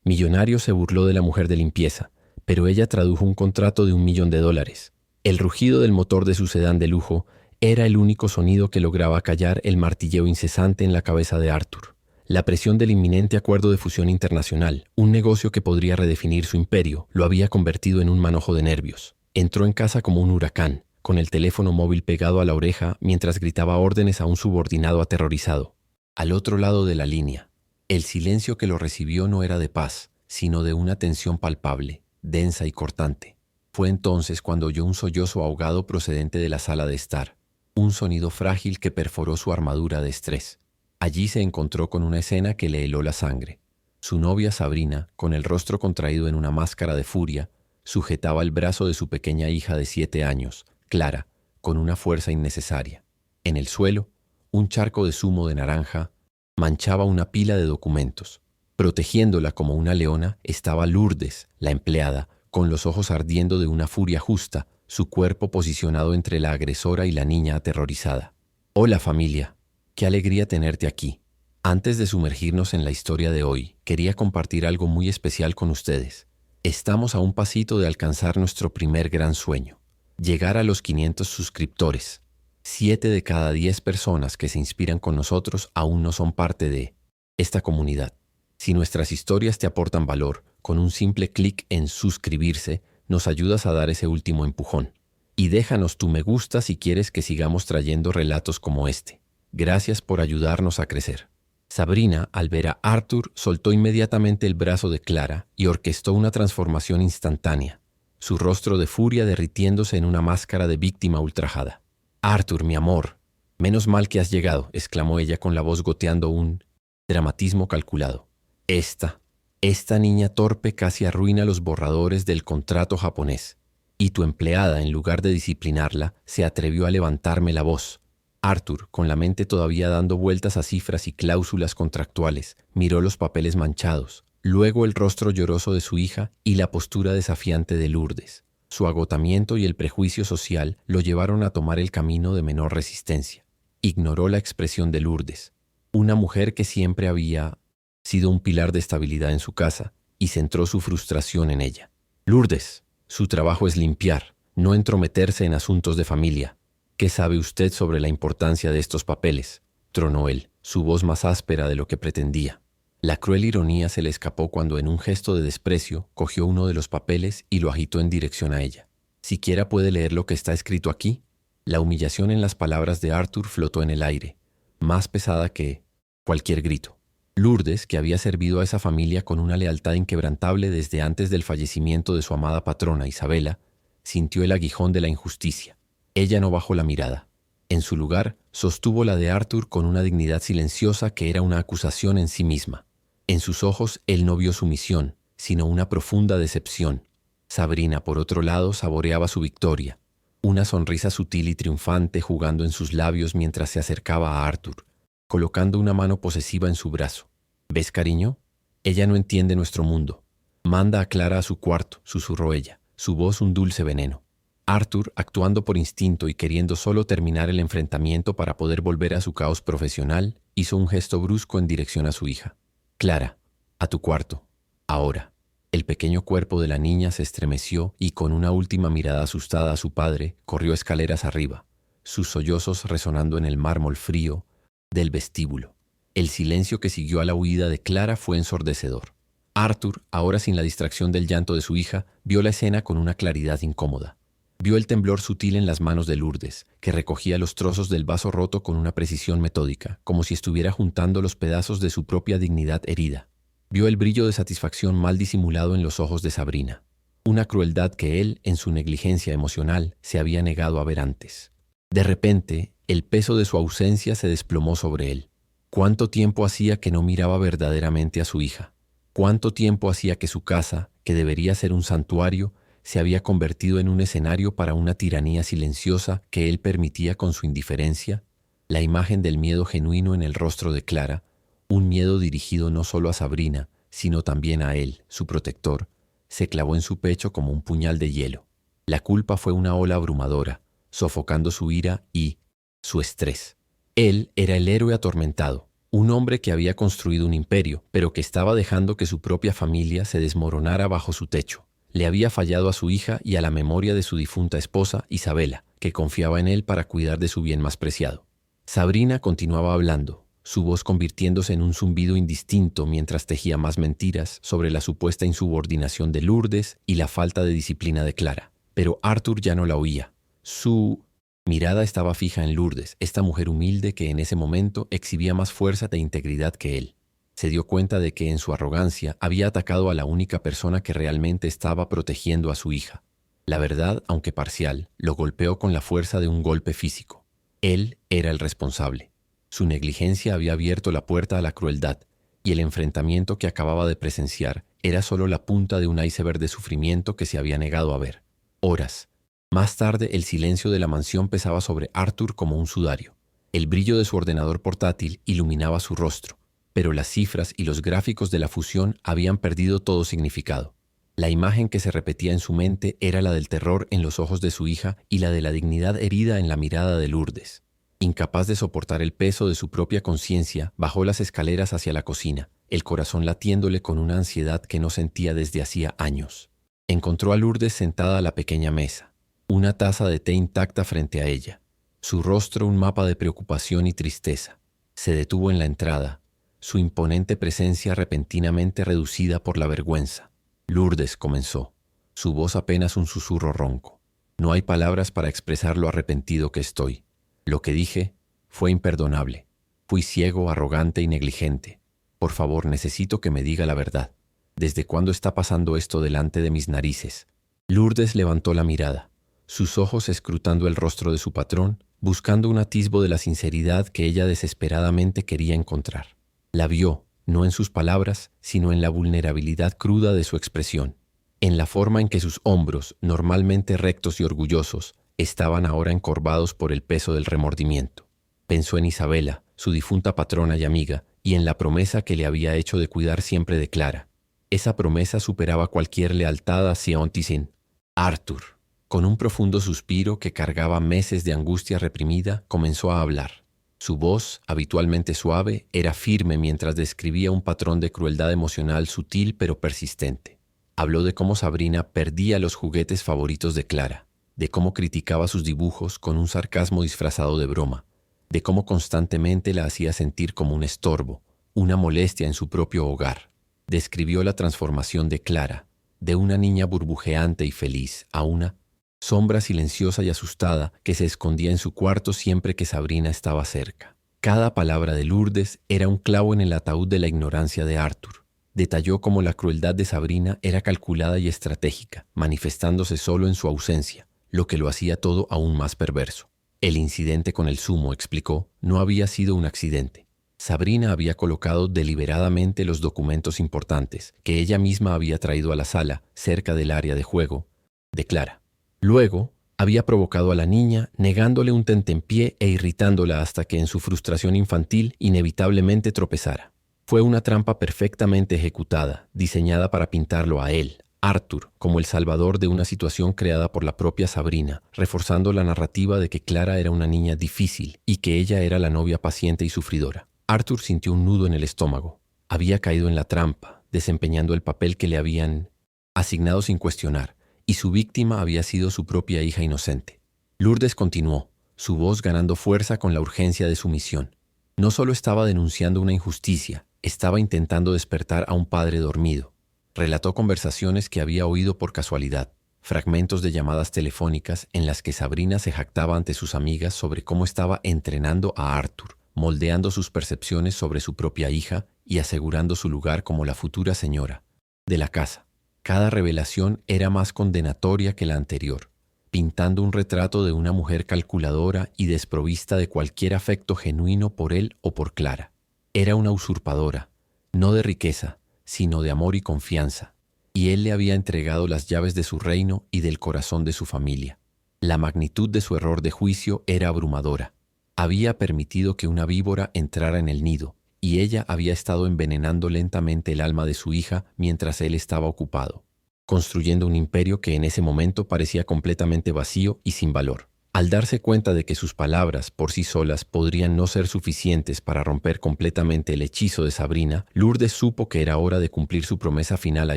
Millonario se burló de la mujer de limpieza, pero ella tradujo un contrato de $1.000.000. El rugido del motor de su sedán de lujo era el único sonido que lograba callar el martilleo incesante en la cabeza de Arthur. La presión del inminente acuerdo de fusión internacional, un negocio que podría redefinir su imperio, lo había convertido en un manojo de nervios. Entró en casa como un huracán, con el teléfono móvil pegado a la oreja mientras gritaba órdenes a un subordinado aterrorizado. Al otro lado de la línea, el silencio que lo recibió no era de paz, sino de una tensión palpable, densa y cortante. Fue entonces cuando oyó un sollozo ahogado procedente de la sala de estar, un sonido frágil que perforó su armadura de estrés. Allí se encontró con una escena que le heló la sangre. Su novia Sabrina, con el rostro contraído en una máscara de furia, sujetaba el brazo de su pequeña hija de 7 años, Clara, con una fuerza innecesaria. En el suelo, un charco de zumo de naranja manchaba una pila de documentos. Protegiéndola como una leona estaba Lourdes, la empleada, con los ojos ardiendo de una furia justa, su cuerpo posicionado entre la agresora y la niña aterrorizada. «Hola, familia. Qué alegría tenerte aquí. Antes de sumergirnos en la historia de hoy, quería compartir algo muy especial con ustedes. Estamos a un pasito de alcanzar nuestro primer gran sueño, llegar a los 500 suscriptores. 7 de cada 10 personas que se inspiran con nosotros aún no son parte de esta comunidad. Si nuestras historias te aportan valor, con un simple clic en suscribirse, nos ayudas a dar ese último empujón. Y déjanos tu me gusta si quieres que sigamos trayendo relatos como este. Gracias por ayudarnos a crecer». Sabrina, al ver a Arthur, soltó inmediatamente el brazo de Clara y orquestó una transformación instantánea, su rostro de furia derritiéndose en una máscara de víctima ultrajada. «Arthur, mi amor, menos mal que has llegado», exclamó ella con la voz goteando un dramatismo calculado. Esta niña torpe casi arruina los borradores del contrato japonés. Y tu empleada, en lugar de disciplinarla, se atrevió a levantarme la voz. Arthur, con la mente todavía dando vueltas a cifras y cláusulas contractuales, miró los papeles manchados, luego el rostro lloroso de su hija y la postura desafiante de Lourdes. Su agotamiento y el prejuicio social lo llevaron a tomar el camino de menor resistencia. Ignoró la expresión de Lourdes, una mujer que siempre había sido un pilar de estabilidad en su casa, y centró su frustración en ella. «Lourdes, su trabajo es limpiar, no entrometerse en asuntos de familia. ¿Qué sabe usted sobre la importancia de estos papeles?», tronó él, su voz más áspera de lo que pretendía. La cruel ironía se le escapó cuando, en un gesto de desprecio, cogió uno de los papeles y lo agitó en dirección a ella. «¿Siquiera puede leer lo que está escrito aquí?». La humillación en las palabras de Arthur flotó en el aire, más pesada que cualquier grito. Lourdes, que había servido a esa familia con una lealtad inquebrantable desde antes del fallecimiento de su amada patrona Isabela, sintió el aguijón de la injusticia. Ella no bajó la mirada. En su lugar, sostuvo la de Arthur con una dignidad silenciosa que era una acusación en sí misma. En sus ojos él no vio sumisión, sino una profunda decepción. Sabrina, por otro lado, saboreaba su victoria, una sonrisa sutil y triunfante jugando en sus labios mientras se acercaba a Arthur, colocando una mano posesiva en su brazo. «¿Ves, cariño? Ella no entiende nuestro mundo. Manda a Clara a su cuarto», susurró ella, su voz un dulce veneno. Arthur, actuando por instinto y queriendo solo terminar el enfrentamiento para poder volver a su caos profesional, hizo un gesto brusco en dirección a su hija. «Clara, a tu cuarto. Ahora». El pequeño cuerpo de la niña se estremeció y, con una última mirada asustada a su padre, corrió escaleras arriba, sus sollozos resonando en el mármol frío del vestíbulo. El silencio que siguió a la huida de Clara fue ensordecedor. Arthur, ahora sin la distracción del llanto de su hija, vio la escena con una claridad incómoda. Vio el temblor sutil en las manos de Lourdes, que recogía los trozos del vaso roto con una precisión metódica, como si estuviera juntando los pedazos de su propia dignidad herida. Vio el brillo de satisfacción mal disimulado en los ojos de Sabrina, una crueldad que él, en su negligencia emocional, se había negado a ver antes. De repente, el peso de su ausencia se desplomó sobre él. ¿Cuánto tiempo hacía que no miraba verdaderamente a su hija? ¿Cuánto tiempo hacía que su casa, que debería ser un santuario, se había convertido en un escenario para una tiranía silenciosa que él permitía con su indiferencia? La imagen del miedo genuino en el rostro de Clara, un miedo dirigido no solo a Sabrina, sino también a él, su protector, se clavó en su pecho como un puñal de hielo. La culpa fue una ola abrumadora, sofocando su ira y su estrés. Él era el héroe atormentado, Un hombre que había construido un imperio, pero que estaba dejando que su propia familia se desmoronara bajo su techo. Le había fallado a su hija y a la memoria de su difunta esposa, Isabela, que confiaba en él para cuidar de su bien más preciado. Sabrina continuaba hablando, su voz convirtiéndose en un zumbido indistinto mientras tejía más mentiras sobre la supuesta insubordinación de Lourdes y la falta de disciplina de Clara. Pero Arthur ya no la oía. Su mirada estaba fija en Lourdes, esta mujer humilde que en ese momento exhibía más fuerza e integridad que él. Se dio cuenta de que en su arrogancia había atacado a la única persona que realmente estaba protegiendo a su hija. La verdad, aunque parcial, lo golpeó con la fuerza de un golpe físico. Él era el responsable. Su negligencia había abierto la puerta a la crueldad, y el enfrentamiento que acababa de presenciar era solo la punta de un iceberg de sufrimiento que se había negado a ver. Horas más tarde, el silencio de la mansión pesaba sobre Arthur como un sudario. El brillo de su ordenador portátil iluminaba su rostro, pero las cifras y los gráficos de la fusión habían perdido todo significado. La imagen que se repetía en su mente era la del terror en los ojos de su hija y la de la dignidad herida en la mirada de Lourdes. Incapaz de soportar el peso de su propia conciencia, bajó las escaleras hacia la cocina, el corazón latiéndole con una ansiedad que no sentía desde hacía años. Encontró a Lourdes sentada a la pequeña mesa, una taza de té intacta frente a ella, su rostro un mapa de preocupación y tristeza. Se detuvo en la entrada, su imponente presencia repentinamente reducida por la vergüenza. Lourdes comenzó, su voz apenas un susurro ronco. No hay palabras para expresar lo arrepentido que estoy. Lo que dije fue imperdonable. Fui ciego, arrogante y negligente. Por favor, necesito que me diga la verdad. ¿Desde cuándo está pasando esto delante de mis narices? Lourdes levantó la mirada, sus ojos escrutando el rostro de su patrón, buscando un atisbo de la sinceridad que ella desesperadamente quería encontrar. La vio, no en sus palabras, sino en la vulnerabilidad cruda de su expresión, en la forma en que sus hombros, normalmente rectos y orgullosos, estaban ahora encorvados por el peso del remordimiento. Pensó en Isabela, su difunta patrona y amiga, y en la promesa que le había hecho de cuidar siempre de Clara. Esa promesa superaba cualquier lealtad hacia Ontisin. Arthur, con un profundo suspiro que cargaba meses de angustia reprimida, comenzó a hablar. Su voz, habitualmente suave, era firme mientras describía un patrón de crueldad emocional sutil pero persistente. Habló de cómo Sabrina perdía los juguetes favoritos de Clara, de cómo criticaba sus dibujos con un sarcasmo disfrazado de broma, de cómo constantemente la hacía sentir como un estorbo, una molestia en su propio hogar. Describió la transformación de Clara, de una niña burbujeante y feliz a una sombra silenciosa y asustada que se escondía en su cuarto siempre que Sabrina estaba cerca. Cada palabra de Lourdes era un clavo en el ataúd de la ignorancia de Arthur. Detalló cómo la crueldad de Sabrina era calculada y estratégica, manifestándose solo en su ausencia, lo que lo hacía todo aún más perverso. El incidente con el sumo, explicó, no había sido un accidente. Sabrina había colocado deliberadamente los documentos importantes que ella misma había traído a la sala, cerca del área de juego de Clara. Luego, había provocado a la niña, negándole un tentempié e irritándola hasta que en su frustración infantil inevitablemente tropezara. Fue una trampa perfectamente ejecutada, diseñada para pintarlo a él, Arthur, como el salvador de una situación creada por la propia Sabrina, reforzando la narrativa de que Clara era una niña difícil y que ella era la novia paciente y sufridora. Arthur sintió un nudo en el estómago. Había caído en la trampa, desempeñando el papel que le habían asignado sin cuestionar, y su víctima había sido su propia hija inocente. Lourdes continuó, su voz ganando fuerza con la urgencia de su misión. No solo estaba denunciando una injusticia, estaba intentando despertar a un padre dormido. Relató conversaciones que había oído por casualidad, fragmentos de llamadas telefónicas en las que Sabrina se jactaba ante sus amigas sobre cómo estaba entrenando a Arthur, moldeando sus percepciones sobre su propia hija y asegurando su lugar como la futura señora de la casa. Cada revelación era más condenatoria que la anterior, pintando un retrato de una mujer calculadora y desprovista de cualquier afecto genuino por él o por Clara. Era una usurpadora, no de riqueza, sino de amor y confianza, y él le había entregado las llaves de su reino y del corazón de su familia. La magnitud de su error de juicio era abrumadora. Había permitido que una víbora entrara en el nido, y ella había estado envenenando lentamente el alma de su hija mientras él estaba ocupado, construyendo un imperio que en ese momento parecía completamente vacío y sin valor. Al darse cuenta de que sus palabras por sí solas podrían no ser suficientes para romper completamente el hechizo de Sabrina, Lourdes supo que era hora de cumplir su promesa final a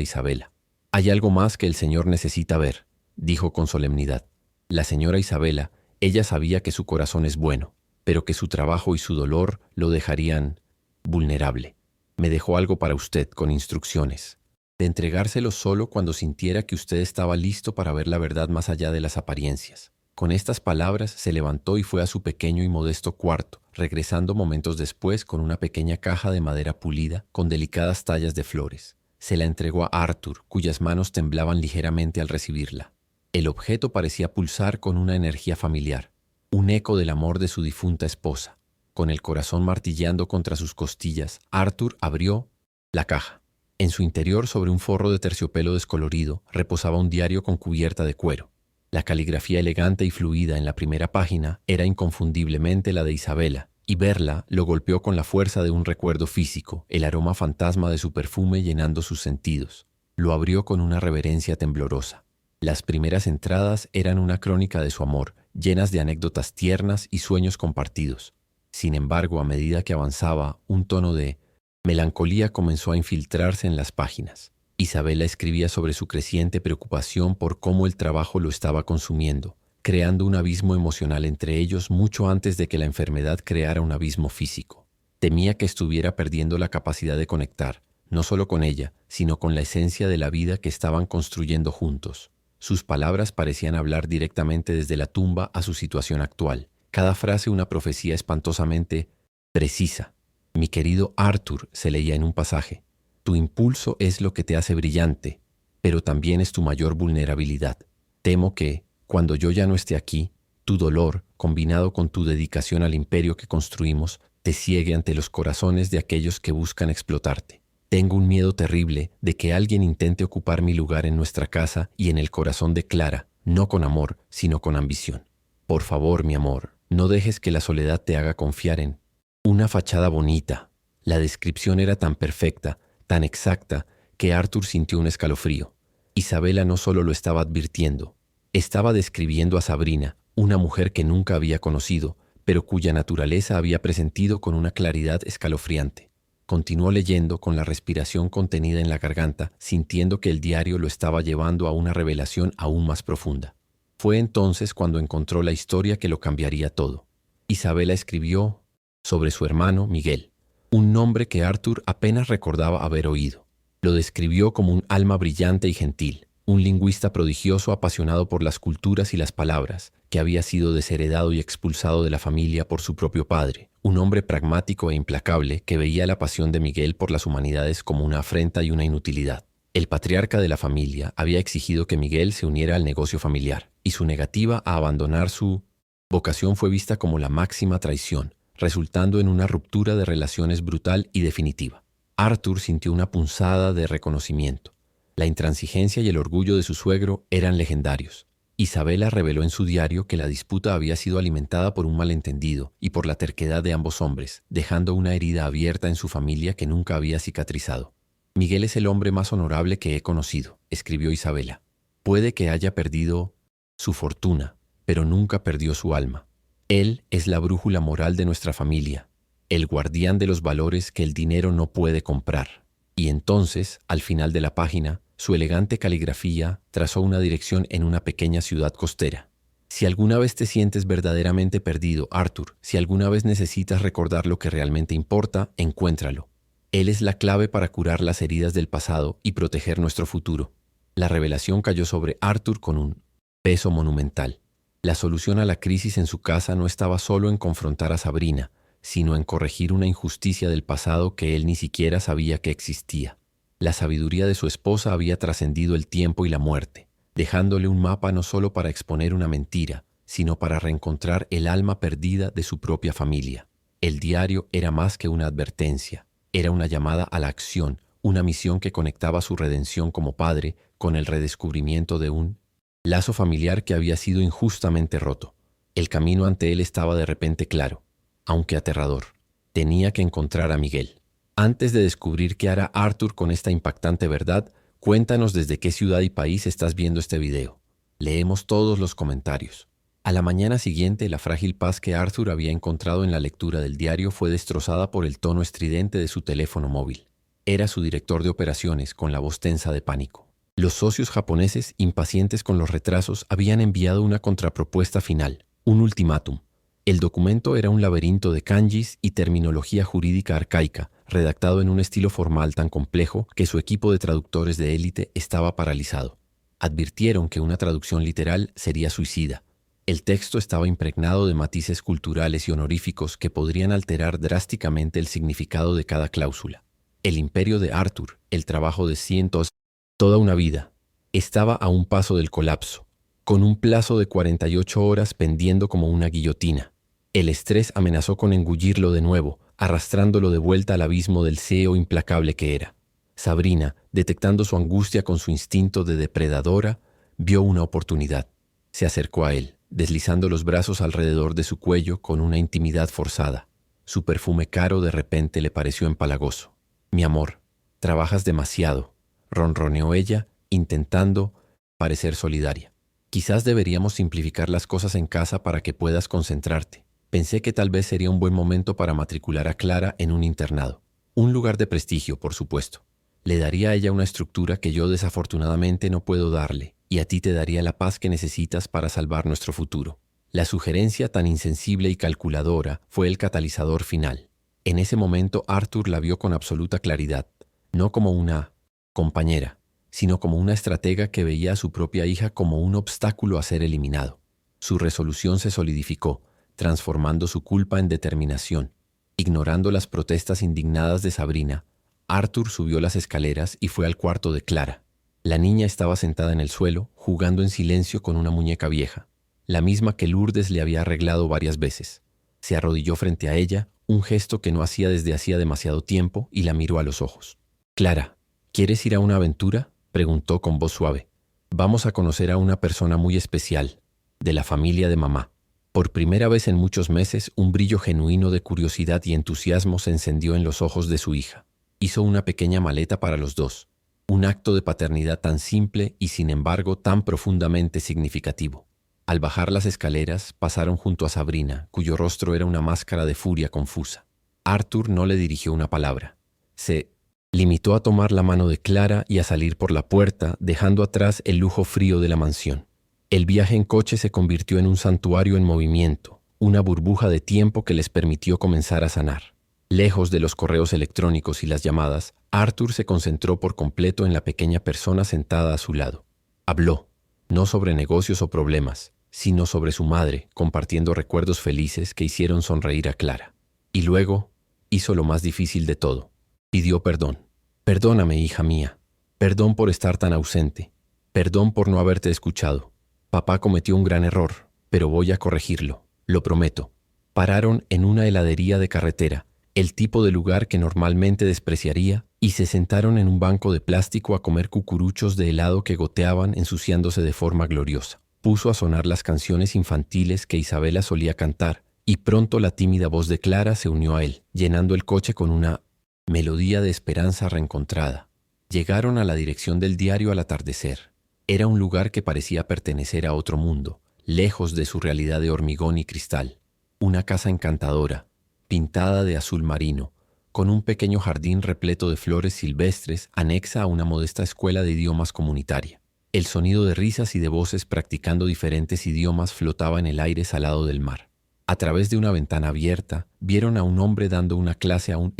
Isabela. «Hay algo más que el Señor necesita ver», dijo con solemnidad. La señora Isabela, ella sabía que su corazón es bueno, pero que su trabajo y su dolor lo dejarían vulnerable. «Me dejó algo para usted con instrucciones de entregárselo solo cuando sintiera que usted estaba listo para ver la verdad más allá de las apariencias». Con estas palabras se levantó y fue a su pequeño y modesto cuarto, regresando momentos después con una pequeña caja de madera pulida con delicadas tallas de flores. Se la entregó a Arthur, cuyas manos temblaban ligeramente al recibirla. El objeto parecía pulsar con una energía familiar, un eco del amor de su difunta esposa. Con el corazón martilleando contra sus costillas, Arthur abrió la caja. En su interior, sobre un forro de terciopelo descolorido, reposaba un diario con cubierta de cuero. La caligrafía elegante y fluida en la primera página era inconfundiblemente la de Isabela, y verla lo golpeó con la fuerza de un recuerdo físico, el aroma fantasma de su perfume llenando sus sentidos. Lo abrió con una reverencia temblorosa. Las primeras entradas eran una crónica de su amor, llenas de anécdotas tiernas y sueños compartidos. Sin embargo, a medida que avanzaba, un tono de melancolía comenzó a infiltrarse en las páginas. Isabela escribía sobre su creciente preocupación por cómo el trabajo lo estaba consumiendo, creando un abismo emocional entre ellos mucho antes de que la enfermedad creara un abismo físico. Temía que estuviera perdiendo la capacidad de conectar, no solo con ella, sino con la esencia de la vida que estaban construyendo juntos. Sus palabras parecían hablar directamente desde la tumba a su situación actual, cada frase una profecía espantosamente precisa. «Mi querido Arthur», se leía en un pasaje, «tu impulso es lo que te hace brillante, pero también es tu mayor vulnerabilidad. Temo que, cuando yo ya no esté aquí, tu dolor, combinado con tu dedicación al imperio que construimos, te ciegue ante los corazones de aquellos que buscan explotarte. Tengo un miedo terrible de que alguien intente ocupar mi lugar en nuestra casa y en el corazón de Clara, no con amor, sino con ambición. Por favor, mi amor, no dejes que la soledad te haga confiar en una fachada bonita». La descripción era tan perfecta, tan exacta, que Arthur sintió un escalofrío. Isabela no solo lo estaba advirtiendo, estaba describiendo a Sabrina, una mujer que nunca había conocido, pero cuya naturaleza había presentido con una claridad escalofriante. Continuó leyendo con la respiración contenida en la garganta, sintiendo que el diario lo estaba llevando a una revelación aún más profunda. Fue entonces cuando encontró la historia que lo cambiaría todo. Isabela escribió sobre su hermano Miguel, un nombre que Arthur apenas recordaba haber oído. Lo describió como un alma brillante y gentil, un lingüista prodigioso apasionado por las culturas y las palabras, que había sido desheredado y expulsado de la familia por su propio padre, un hombre pragmático e implacable que veía la pasión de Miguel por las humanidades como una afrenta y una inutilidad. El patriarca de la familia había exigido que Miguel se uniera al negocio familiar, y su negativa a abandonar su vocación fue vista como la máxima traición, resultando en una ruptura de relaciones brutal y definitiva. Arthur sintió una punzada de reconocimiento. La intransigencia y el orgullo de su suegro eran legendarios. Isabela reveló en su diario que la disputa había sido alimentada por un malentendido y por la terquedad de ambos hombres, dejando una herida abierta en su familia que nunca había cicatrizado. «Miguel es el hombre más honorable que he conocido», escribió Isabela. «Puede que haya perdido su fortuna, pero nunca perdió su alma. Él es la brújula moral de nuestra familia, el guardián de los valores que el dinero no puede comprar». Y entonces, al final de la página, su elegante caligrafía trazó una dirección en una pequeña ciudad costera. «Si alguna vez te sientes verdaderamente perdido, Arthur, si alguna vez necesitas recordar lo que realmente importa, encuéntralo. Él es la clave para curar las heridas del pasado y proteger nuestro futuro». La revelación cayó sobre Arthur con un peso monumental. La solución a la crisis en su casa no estaba solo en confrontar a Sabrina, sino en corregir una injusticia del pasado que él ni siquiera sabía que existía. La sabiduría de su esposa había trascendido el tiempo y la muerte, dejándole un mapa no solo para exponer una mentira, sino para reencontrar el alma perdida de su propia familia. El diario era más que una advertencia, era una llamada a la acción, una misión que conectaba su redención como padre con el redescubrimiento de un lazo familiar que había sido injustamente roto. El camino ante él estaba de repente claro, aunque aterrador. Tenía que encontrar a Miguel. Antes de descubrir qué hará Arthur con esta impactante verdad, cuéntanos desde qué ciudad y país estás viendo este video. Leemos todos los comentarios. A la mañana siguiente, la frágil paz que Arthur había encontrado en la lectura del diario fue destrozada por el tono estridente de su teléfono móvil. Era su director de operaciones, con la voz tensa de pánico. Los socios japoneses, impacientes con los retrasos, habían enviado una contrapropuesta final, un ultimátum. El documento era un laberinto de kanjis y terminología jurídica arcaica, redactado en un estilo formal tan complejo que su equipo de traductores de élite estaba paralizado. Advirtieron que una traducción literal sería suicida. El texto estaba impregnado de matices culturales y honoríficos que podrían alterar drásticamente el significado de cada cláusula. El imperio de Arthur, el trabajo de cientos, toda una vida, estaba a un paso del colapso, con un plazo de 48 horas pendiendo como una guillotina. El estrés amenazó con engullirlo de nuevo, arrastrándolo de vuelta al abismo del CEO implacable que era. Sabrina, detectando su angustia con su instinto de depredadora, vio una oportunidad. Se acercó a él, deslizando los brazos alrededor de su cuello con una intimidad forzada. Su perfume caro de repente le pareció empalagoso. «Mi amor, trabajas demasiado», ronroneó ella, intentando parecer solidaria. «Quizás deberíamos simplificar las cosas en casa para que puedas concentrarte. Pensé que tal vez sería un buen momento para matricular a Clara en un internado. Un lugar de prestigio, por supuesto. Le daría a ella una estructura que yo desafortunadamente no puedo darle, y a ti te daría la paz que necesitas para salvar nuestro futuro». La sugerencia tan insensible y calculadora fue el catalizador final. En ese momento Arthur la vio con absoluta claridad, no como una compañera, sino como una estratega que veía a su propia hija como un obstáculo a ser eliminado. Su resolución se solidificó, transformando su culpa en determinación. Ignorando las protestas indignadas de Sabrina, Arthur subió las escaleras y fue al cuarto de Clara. La niña estaba sentada en el suelo, jugando en silencio con una muñeca vieja, la misma que Lourdes le había arreglado varias veces. Se arrodilló frente a ella, un gesto que no hacía desde hacía demasiado tiempo, y la miró a los ojos. «Clara, ¿quieres ir a una aventura?», preguntó con voz suave. «Vamos a conocer a una persona muy especial, de la familia de mamá». Por primera vez en muchos meses, un brillo genuino de curiosidad y entusiasmo se encendió en los ojos de su hija. Hizo una pequeña maleta para los dos, un acto de paternidad tan simple y sin embargo tan profundamente significativo. Al bajar las escaleras, pasaron junto a Sabrina, cuyo rostro era una máscara de furia confusa. Arthur no le dirigió una palabra. Se limitó a tomar la mano de Clara y a salir por la puerta, dejando atrás el lujo frío de la mansión. El viaje en coche se convirtió en un santuario en movimiento, una burbuja de tiempo que les permitió comenzar a sanar. Lejos de los correos electrónicos y las llamadas, Arthur se concentró por completo en la pequeña persona sentada a su lado. Habló, no sobre negocios o problemas, sino sobre su madre, compartiendo recuerdos felices que hicieron sonreír a Clara. Y luego hizo lo más difícil de todo. Pidió perdón. «Perdóname, hija mía. Perdón por estar tan ausente. Perdón por no haberte escuchado. Papá cometió un gran error, pero voy a corregirlo, lo prometo». Pararon en una heladería de carretera, el tipo de lugar que normalmente despreciaría, y se sentaron en un banco de plástico a comer cucuruchos de helado que goteaban ensuciándose de forma gloriosa. Puso a sonar las canciones infantiles que Isabela solía cantar, y pronto la tímida voz de Clara se unió a él, llenando el coche con una melodía de esperanza reencontrada. Llegaron a la dirección del diario al atardecer. Era un lugar que parecía pertenecer a otro mundo, lejos de su realidad de hormigón y cristal. Una casa encantadora, pintada de azul marino, con un pequeño jardín repleto de flores silvestres, anexa a una modesta escuela de idiomas comunitaria. El sonido de risas y de voces practicando diferentes idiomas flotaba en el aire salado del mar. A través de una ventana abierta, vieron a un hombre dando una clase a un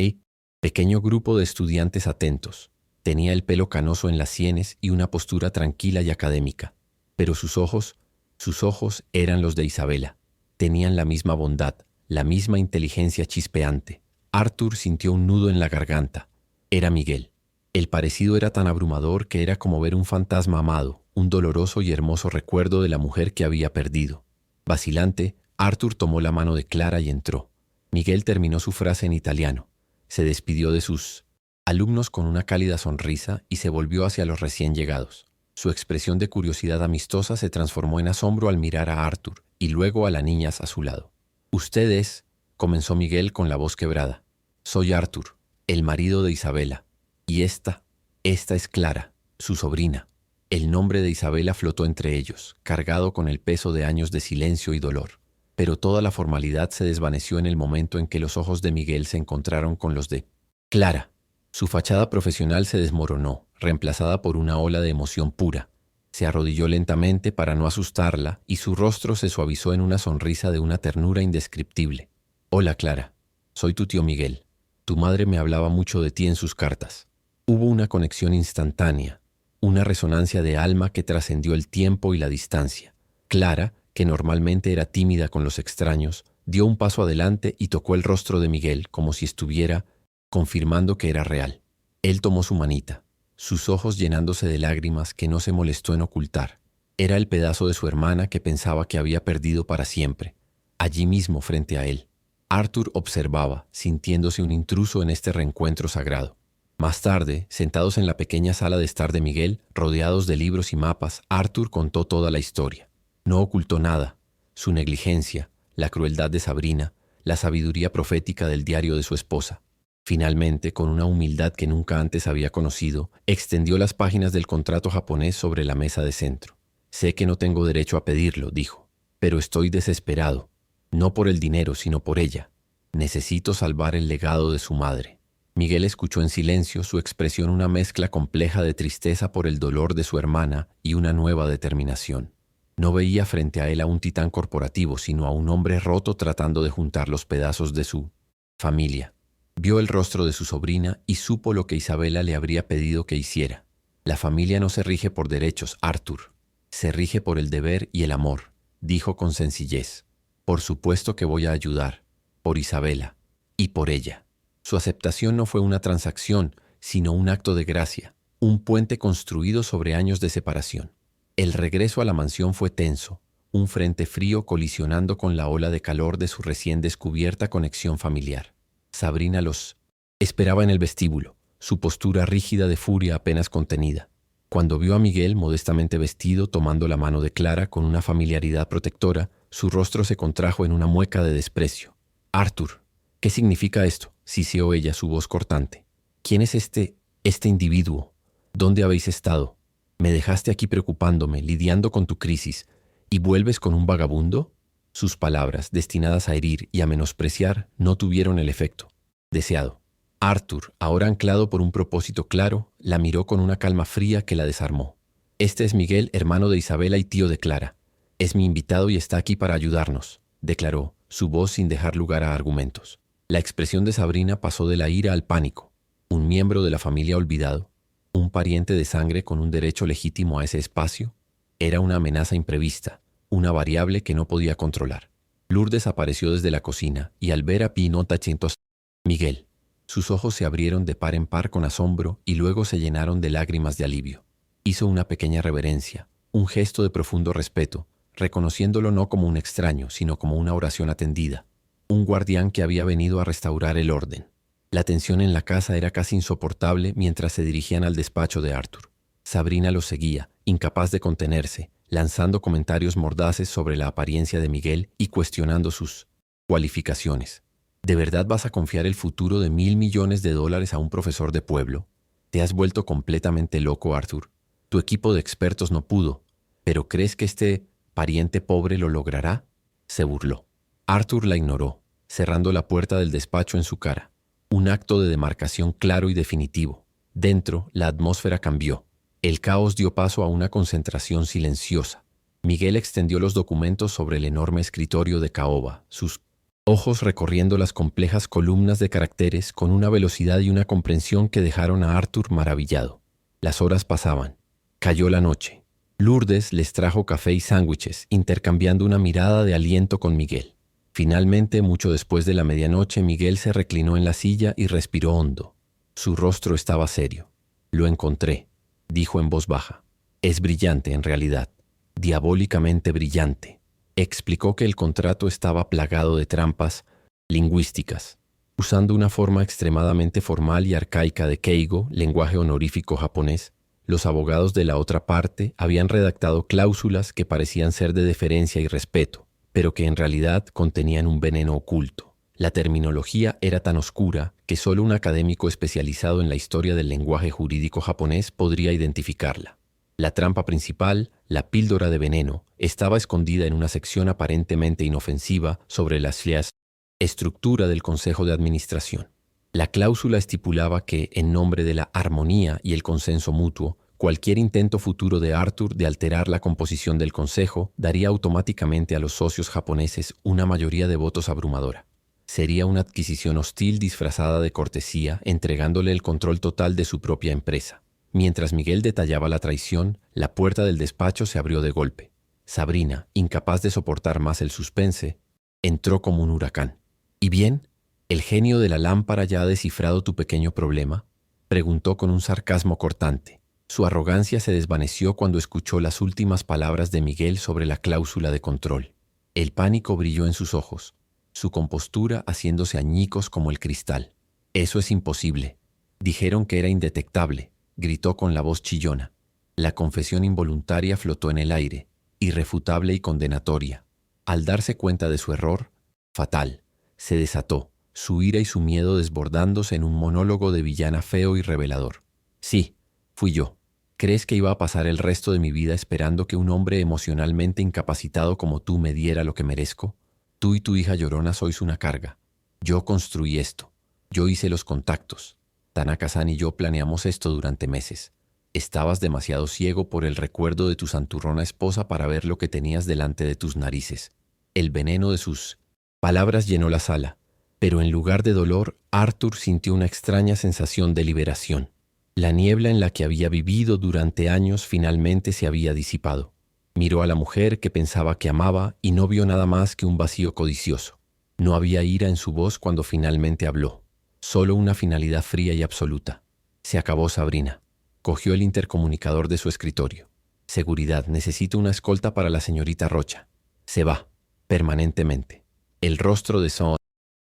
pequeño grupo de estudiantes atentos. Tenía el pelo canoso en las sienes y una postura tranquila y académica. Pero sus ojos eran los de Isabela. Tenían la misma bondad, la misma inteligencia chispeante. Arthur sintió un nudo en la garganta. Era Miguel. El parecido era tan abrumador que era como ver un fantasma amado, un doloroso y hermoso recuerdo de la mujer que había perdido. Vacilante, Arthur tomó la mano de Clara y entró. Miguel terminó su frase en italiano. Se despidió de sus alumnos con una cálida sonrisa y se volvió hacia los recién llegados. Su expresión de curiosidad amistosa se transformó en asombro al mirar a Arthur y luego a la niña a su lado. «Usted es», comenzó Miguel con la voz quebrada. «Soy Arthur, el marido de Isabela. Y esta es Clara, su sobrina». El nombre de Isabela flotó entre ellos, cargado con el peso de años de silencio y dolor. Pero toda la formalidad se desvaneció en el momento en que los ojos de Miguel se encontraron con los de Clara. Su fachada profesional se desmoronó, reemplazada por una ola de emoción pura. Se arrodilló lentamente para no asustarla y su rostro se suavizó en una sonrisa de una ternura indescriptible. «Hola, Clara. Soy tu tío Miguel. Tu madre me hablaba mucho de ti en sus cartas». Hubo una conexión instantánea, una resonancia de alma que trascendió el tiempo y la distancia. Clara, que normalmente era tímida con los extraños, dio un paso adelante y tocó el rostro de Miguel como si estuviera confirmando que era real. Él tomó su manita, sus ojos llenándose de lágrimas que no se molestó en ocultar. Era el pedazo de su hermana que pensaba que había perdido para siempre, allí mismo frente a él. Arthur observaba, sintiéndose un intruso en este reencuentro sagrado. Más tarde, sentados en la pequeña sala de estar de Miguel, rodeados de libros y mapas, Arthur contó toda la historia. No ocultó nada: su negligencia, la crueldad de Sabrina, la sabiduría profética del diario de su esposa. Finalmente, con una humildad que nunca antes había conocido, extendió las páginas del contrato japonés sobre la mesa de centro. «Sé que no tengo derecho a pedirlo», dijo, «pero estoy desesperado. No por el dinero, sino por ella. Necesito salvar el legado de su madre». Miguel escuchó en silencio, su expresión una mezcla compleja de tristeza por el dolor de su hermana y una nueva determinación. No veía frente a él a un titán corporativo, sino a un hombre roto tratando de juntar los pedazos de su familia. Vio el rostro de su sobrina y supo lo que Isabela le habría pedido que hiciera. «La familia no se rige por derechos, Arthur. Se rige por el deber y el amor», dijo con sencillez. «Por supuesto que voy a ayudar, por Isabela y por ella». Su aceptación no fue una transacción, sino un acto de gracia, un puente construido sobre años de separación. El regreso a la mansión fue tenso, un frente frío colisionando con la ola de calor de su recién descubierta conexión familiar. Sabrina los esperaba en el vestíbulo, su postura rígida de furia apenas contenida. Cuando vio a Miguel modestamente vestido tomando la mano de Clara con una familiaridad protectora, su rostro se contrajo en una mueca de desprecio. «Arthur, ¿qué significa esto?», siseó ella, su voz cortante. «¿Quién es este individuo? ¿Dónde habéis estado? Me dejaste aquí preocupándome, lidiando con tu crisis, ¿y vuelves con un vagabundo?». Sus palabras, destinadas a herir y a menospreciar, no tuvieron el efecto deseado. Arthur, ahora anclado por un propósito claro, la miró con una calma fría que la desarmó. «Este es Miguel, hermano de Isabela y tío de Clara. Es mi invitado y está aquí para ayudarnos», declaró, su voz sin dejar lugar a argumentos. La expresión de Sabrina pasó de la ira al pánico. ¿Un miembro de la familia olvidado? ¿Un pariente de sangre con un derecho legítimo a ese espacio? Era una amenaza imprevista, una variable que no podía controlar. Lourdes apareció desde la cocina y al ver a Pino Tachentos, «Miguel». Sus ojos se abrieron de par en par con asombro y luego se llenaron de lágrimas de alivio. Hizo una pequeña reverencia, un gesto de profundo respeto, reconociéndolo no como un extraño, sino como una oración atendida, un guardián que había venido a restaurar el orden. La tensión en la casa era casi insoportable mientras se dirigían al despacho de Arthur. Sabrina los seguía, incapaz de contenerse, lanzando comentarios mordaces sobre la apariencia de Miguel y cuestionando sus cualificaciones. ¿De verdad vas a confiar el futuro de $1.000 millones a un profesor de pueblo? Te has vuelto completamente loco, Arthur. Tu equipo de expertos no pudo, pero ¿crees que este pariente pobre lo logrará?, se burló. Arthur la ignoró, cerrando la puerta del despacho en su cara. Un acto de demarcación claro y definitivo. Dentro, la atmósfera cambió. El caos dio paso a una concentración silenciosa. Miguel extendió los documentos sobre el enorme escritorio de caoba, sus ojos recorriendo las complejas columnas de caracteres con una velocidad y una comprensión que dejaron a Arthur maravillado. Las horas pasaban. Cayó la noche. Lourdes les trajo café y sándwiches, intercambiando una mirada de aliento con Miguel. Finalmente, mucho después de la medianoche, Miguel se reclinó en la silla y respiró hondo. Su rostro estaba serio. «Lo encontré», dijo en voz baja. «Es brillante en realidad, diabólicamente brillante». Explicó que el contrato estaba plagado de trampas lingüísticas. Usando una forma extremadamente formal y arcaica de keigo, lenguaje honorífico japonés, los abogados de la otra parte habían redactado cláusulas que parecían ser de deferencia y respeto, pero que en realidad contenían un veneno oculto. La terminología era tan oscura que solo un académico especializado en la historia del lenguaje jurídico japonés podría identificarla. La trampa principal, la píldora de veneno, estaba escondida en una sección aparentemente inofensiva sobre la estructura del Consejo de Administración. La cláusula estipulaba que, en nombre de la armonía y el consenso mutuo, cualquier intento futuro de Arthur de alterar la composición del Consejo daría automáticamente a los socios japoneses una mayoría de votos abrumadora. Sería una adquisición hostil disfrazada de cortesía, entregándole el control total de su propia empresa. Mientras Miguel detallaba la traición, la puerta del despacho se abrió de golpe. Sabrina, incapaz de soportar más el suspense, entró como un huracán. ¿Y bien? ¿El genio de la lámpara ya ha descifrado tu pequeño problema?, preguntó con un sarcasmo cortante. Su arrogancia se desvaneció cuando escuchó las últimas palabras de Miguel sobre la cláusula de control. El pánico brilló en sus ojos, su compostura haciéndose añicos como el cristal. «Eso es imposible. Dijeron que era indetectable», gritó con la voz chillona. La confesión involuntaria flotó en el aire, irrefutable y condenatoria. Al darse cuenta de su error, fatal, se desató, su ira y su miedo desbordándose en un monólogo de villana feo y revelador. «Sí, fui yo. ¿Crees que iba a pasar el resto de mi vida esperando que un hombre emocionalmente incapacitado como tú me diera lo que merezco? Tú y tu hija llorona sois una carga. Yo construí esto. Yo hice los contactos. Tanaka-san y yo planeamos esto durante meses. Estabas demasiado ciego por el recuerdo de tu santurrona esposa para ver lo que tenías delante de tus narices. El veneno de sus palabras llenó la sala, pero en lugar de dolor, Arthur sintió una extraña sensación de liberación. La niebla en la que había vivido durante años finalmente se había disipado. Miró a la mujer que pensaba que amaba y no vio nada más que un vacío codicioso. No había ira en su voz cuando finalmente habló. Solo una finalidad fría y absoluta. Se acabó, Sabrina. Cogió el intercomunicador de su escritorio. Seguridad, necesito una escolta para la señorita Rocha. Se va, permanentemente. El rostro de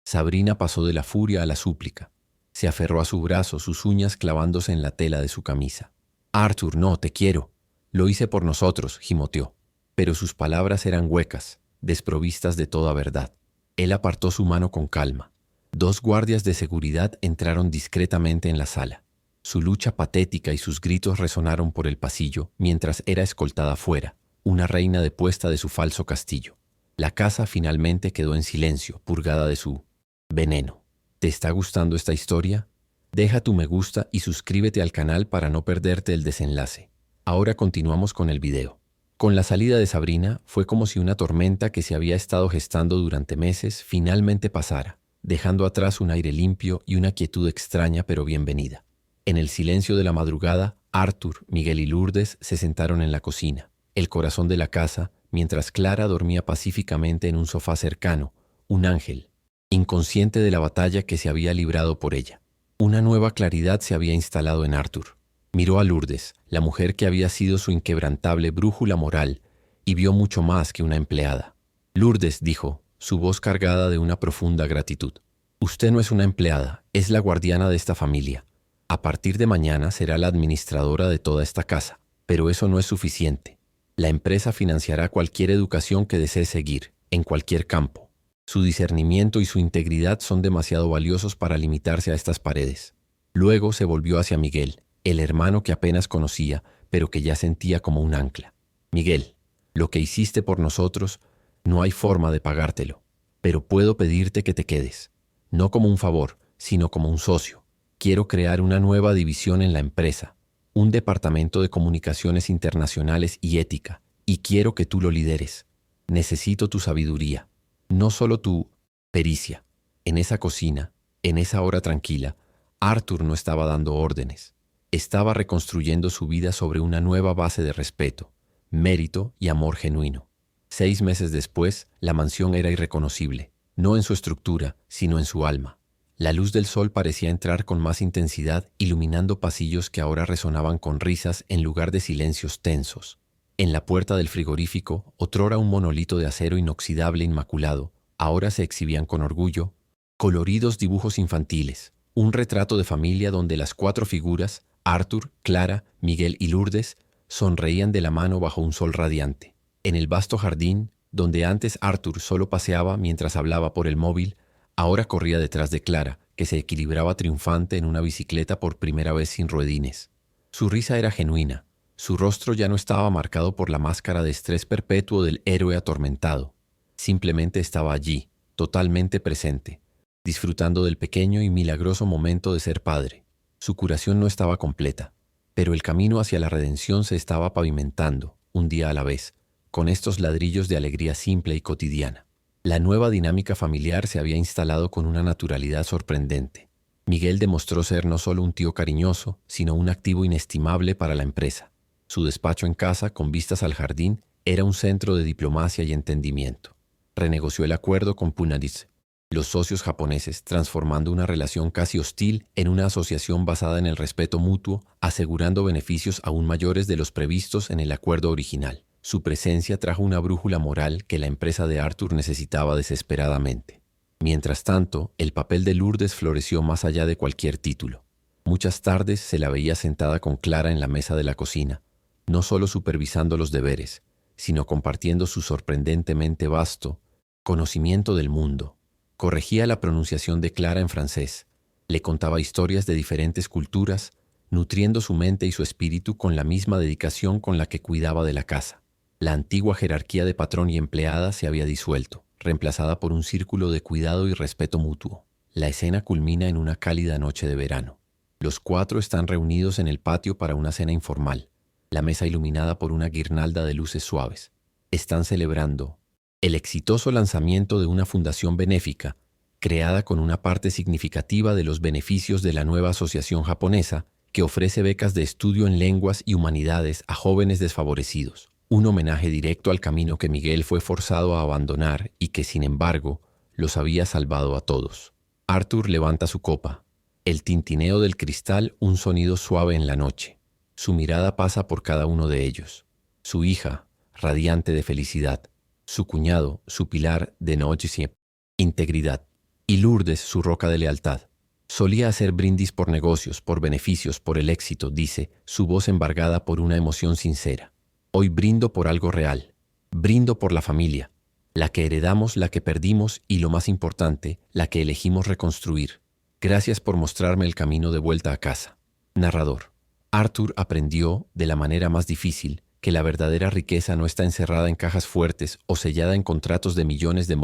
Sabrina pasó de la furia a la súplica. Se aferró a su brazo, sus uñas clavándose en la tela de su camisa. Arthur, no, te quiero. Lo hice por nosotros, gimoteó. Pero sus palabras eran huecas, desprovistas de toda verdad. Él apartó su mano con calma. 2 guardias de seguridad entraron discretamente en la sala. Su lucha patética y sus gritos resonaron por el pasillo mientras era escoltada fuera, una reina depuesta de su falso castillo. La casa finalmente quedó en silencio, purgada de su veneno. ¿Te está gustando esta historia? Deja tu me gusta y suscríbete al canal para no perderte el desenlace. Ahora continuamos con el video. Con la salida de Sabrina, fue como si una tormenta que se había estado gestando durante meses finalmente pasara, dejando atrás un aire limpio y una quietud extraña pero bienvenida. En el silencio de la madrugada, Arthur, Miguel y Lourdes se sentaron en la cocina, el corazón de la casa, mientras Clara dormía pacíficamente en un sofá cercano, un ángel, inconsciente de la batalla que se había librado por ella. Una nueva claridad se había instalado en Arthur. Miró a Lourdes, la mujer que había sido su inquebrantable brújula moral, y vio mucho más que una empleada. Lourdes, dijo, su voz cargada de una profunda gratitud. Usted no es una empleada, es la guardiana de esta familia. A partir de mañana será la administradora de toda esta casa, pero eso no es suficiente. La empresa financiará cualquier educación que desee seguir, en cualquier campo. Su discernimiento y su integridad son demasiado valiosos para limitarse a estas paredes. Luego se volvió hacia Miguel, el hermano que apenas conocía, pero que ya sentía como un ancla. Miguel, lo que hiciste por nosotros, no hay forma de pagártelo, pero puedo pedirte que te quedes, no como un favor, sino como un socio. Quiero crear una nueva división en la empresa, un departamento de comunicaciones internacionales y ética, y quiero que tú lo lideres. Necesito tu sabiduría, no solo tu pericia. En esa cocina, en esa hora tranquila, Arthur no estaba dando órdenes. Estaba reconstruyendo su vida sobre una nueva base de respeto, mérito y amor genuino. 6 meses después, la mansión era irreconocible, no en su estructura, sino en su alma. La luz del sol parecía entrar con más intensidad, iluminando pasillos que ahora resonaban con risas en lugar de silencios tensos. En la puerta del frigorífico, otrora un monolito de acero inoxidable inmaculado, ahora se exhibían con orgullo coloridos dibujos infantiles, un retrato de familia donde las 4 figuras, Arthur, Clara, Miguel y Lourdes, sonreían de la mano bajo un sol radiante. En el vasto jardín, donde antes Arthur solo paseaba mientras hablaba por el móvil, ahora corría detrás de Clara, que se equilibraba triunfante en una bicicleta por primera vez sin ruedines. Su risa era genuina, Su rostro ya no estaba marcado por la máscara de estrés perpetuo del héroe atormentado. Simplemente estaba allí, totalmente presente, disfrutando del pequeño y milagroso momento de ser padre. Su curación no estaba completa, pero el camino hacia la redención se estaba pavimentando, un día a la vez, con estos ladrillos de alegría simple y cotidiana. La nueva dinámica familiar se había instalado con una naturalidad sorprendente. Miguel demostró ser no solo un tío cariñoso, sino un activo inestimable para la empresa. Su despacho en casa, con vistas al jardín, era un centro de diplomacia y entendimiento. Renegoció el acuerdo con Punadis, los socios japoneses, transformando una relación casi hostil en una asociación basada en el respeto mutuo, asegurando beneficios aún mayores de los previstos en el acuerdo original. Su presencia trajo una brújula moral que la empresa de Arthur necesitaba desesperadamente. Mientras tanto, el papel de Lourdes floreció más allá de cualquier título. Muchas tardes se la veía sentada con Clara en la mesa de la cocina, no solo supervisando los deberes, sino compartiendo su sorprendentemente vasto conocimiento del mundo. Corregía la pronunciación de Clara en francés, le contaba historias de diferentes culturas, nutriendo su mente y su espíritu con la misma dedicación con la que cuidaba de la casa. La antigua jerarquía de patrón y empleada se había disuelto, reemplazada por un círculo de cuidado y respeto mutuo. La escena culmina en una cálida noche de verano. Los cuatro están reunidos en el patio para una cena informal, la mesa iluminada por una guirnalda de luces suaves. Están celebrando el exitoso lanzamiento de una fundación benéfica, creada con una parte significativa de los beneficios de la nueva asociación japonesa, que ofrece becas de estudio en lenguas y humanidades a jóvenes desfavorecidos. Un homenaje directo al camino que Miguel fue forzado a abandonar y que, sin embargo, los había salvado a todos. Arthur levanta su copa. El tintineo del cristal, un sonido suave en la noche. Su mirada pasa por cada uno de ellos. Su hija, radiante de felicidad. Su cuñado, su pilar de noche, integridad. Y Lourdes, su roca de lealtad. Solía hacer brindis por negocios, por beneficios, por el éxito, dice, su voz embargada por una emoción sincera. Hoy brindo por algo real. Brindo por la familia. La que heredamos, la que perdimos y, lo más importante, la que elegimos reconstruir. Gracias por mostrarme el camino de vuelta a casa. Narrador. Arthur aprendió, de la manera más difícil, que la verdadera riqueza no está encerrada en cajas fuertes o sellada en contratos de millones de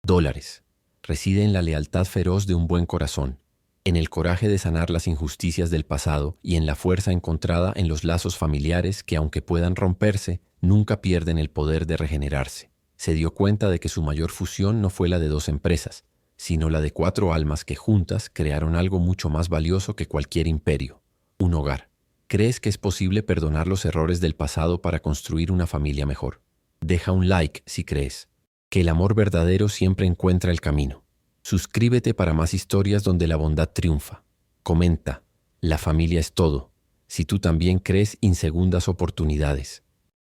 dólares. Reside en la lealtad feroz de un buen corazón, en el coraje de sanar las injusticias del pasado y en la fuerza encontrada en los lazos familiares que, aunque puedan romperse, nunca pierden el poder de regenerarse. Se dio cuenta de que su mayor fusión no fue la de dos empresas, sino la de cuatro almas que juntas crearon algo mucho más valioso que cualquier imperio: un hogar. ¿Crees que es posible perdonar los errores del pasado para construir una familia mejor? Deja un like si crees que el amor verdadero siempre encuentra el camino. Suscríbete para más historias donde la bondad triunfa. Comenta, la familia es todo. Si tú también crees en segundas oportunidades.